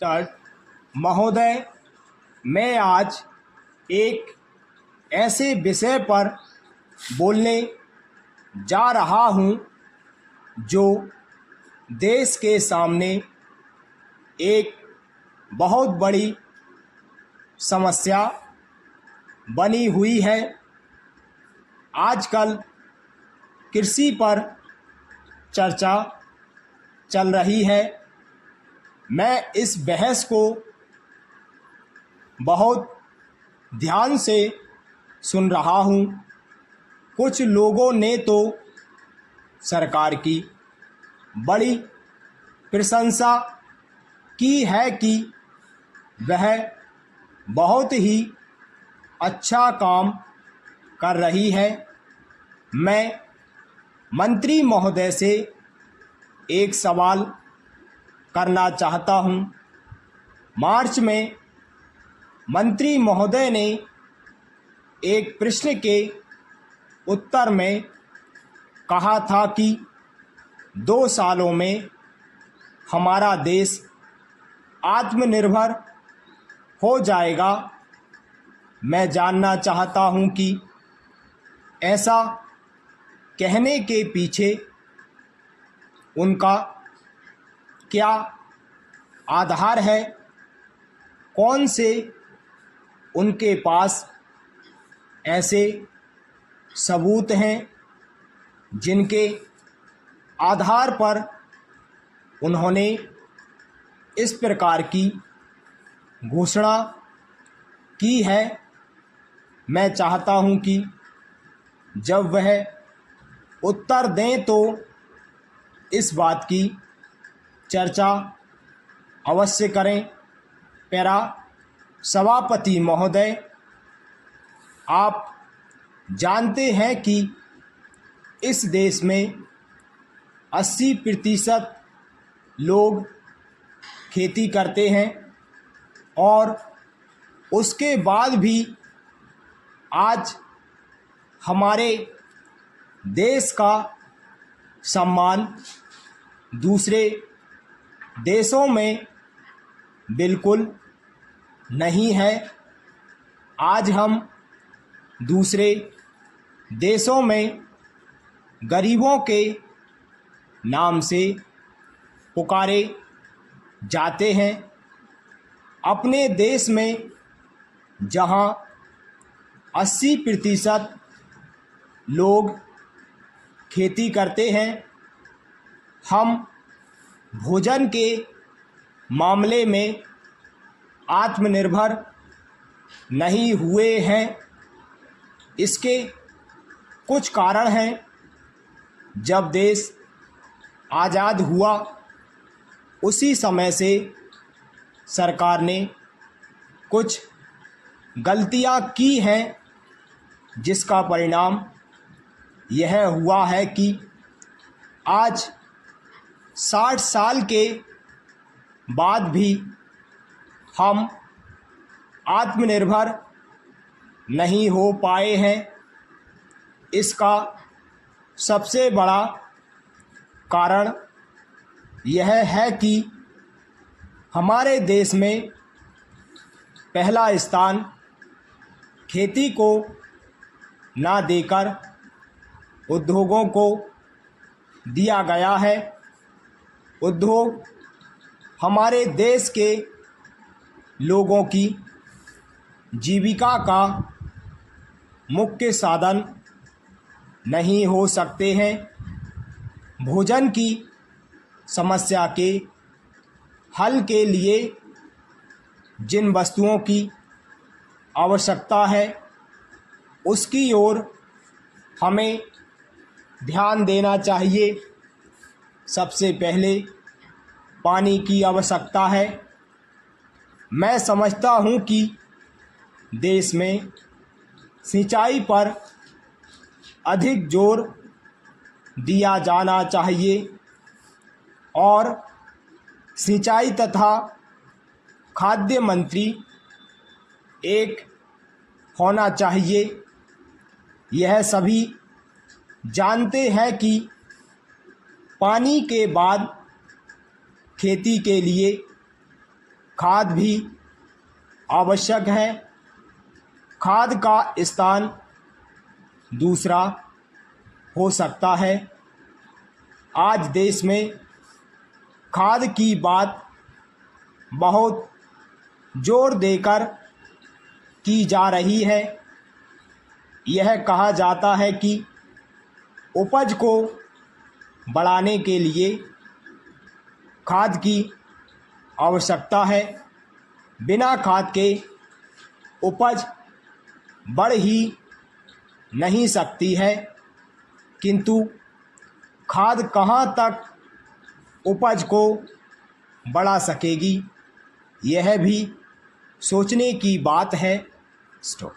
तट महोदय, मैं आज एक ऐसे विषय पर बोलने जा रहा हूं जो देश के सामने एक बहुत बड़ी समस्या बनी हुई है। आजकल कृषि पर चर्चा चल रही है। मैं इस बहस को बहुत ध्यान से सुन रहा हूँ। कुछ लोगों ने तो सरकार की बड़ी प्रशंसा की है कि वह बहुत ही अच्छा काम कर रही है। मैं मंत्री महोदय से एक सवाल करना चाहता हूँ। मार्च में मंत्री महोदय ने एक प्रश्न के उत्तर में कहा था कि 2 सालों में हमारा देश आत्मनिर्भर हो जाएगा। मैं जानना चाहता हूं कि ऐसा कहने के पीछे उनका क्या आधार है, कौन से उनके पास ऐसे सबूत हैं जिनके आधार पर उन्होंने इस प्रकार की घोषणा की है। मैं चाहता हूं कि जब वह उत्तर दें तो इस बात की चर्चा अवश्य करें। प्यारा सभापति महोदय, आप जानते हैं कि इस देश में 80% लोग खेती करते हैं और उसके बाद भी आज हमारे देश का सम्मान दूसरे देशों में बिल्कुल नहीं है। आज हम दूसरे देशों में गरीबों के नाम से पुकारे जाते हैं। अपने देश में जहां 80% लोग खेती करते हैं, हम भोजन के मामले में आत्मनिर्भर नहीं हुए हैं। इसके कुछ कारण हैं। जब देश आज़ाद हुआ उसी समय से सरकार ने कुछ गलतियां की हैं, जिसका परिणाम यह हुआ है कि आज 60 साल के बाद भी हम आत्मनिर्भर नहीं हो पाए हैं। इसका सबसे बड़ा कारण यह है कि हमारे देश में पहला स्थान खेती को ना देकर उद्योगों को दिया गया है। उद्योग हमारे देश के लोगों की जीविका का मुख्य साधन नहीं हो सकते हैं। भोजन की समस्या के हल के लिए जिन वस्तुओं की आवश्यकता है उसकी ओर हमें ध्यान देना चाहिए। सबसे पहले पानी की आवश्यकता है। मैं समझता हूँ कि देश में सिंचाई पर अधिक जोर दिया जाना चाहिए और सिंचाई तथा खाद्य मंत्री एक होना चाहिए। यह सभी जानते हैं कि पानी के बाद खेती के लिए खाद भी आवश्यक है। खाद का स्थान दूसरा हो सकता है। आज देश में खाद की बात बहुत जोर देकर की जा रही है। यह कहा जाता है कि उपज को बढ़ाने के लिए खाद की आवश्यकता है। बिना खाद के उपज बढ़ ही नहीं सकती है, किंतु खाद कहाँ तक उपज को बढ़ा सकेगी, यह भी सोचने की बात है। स्टॉप।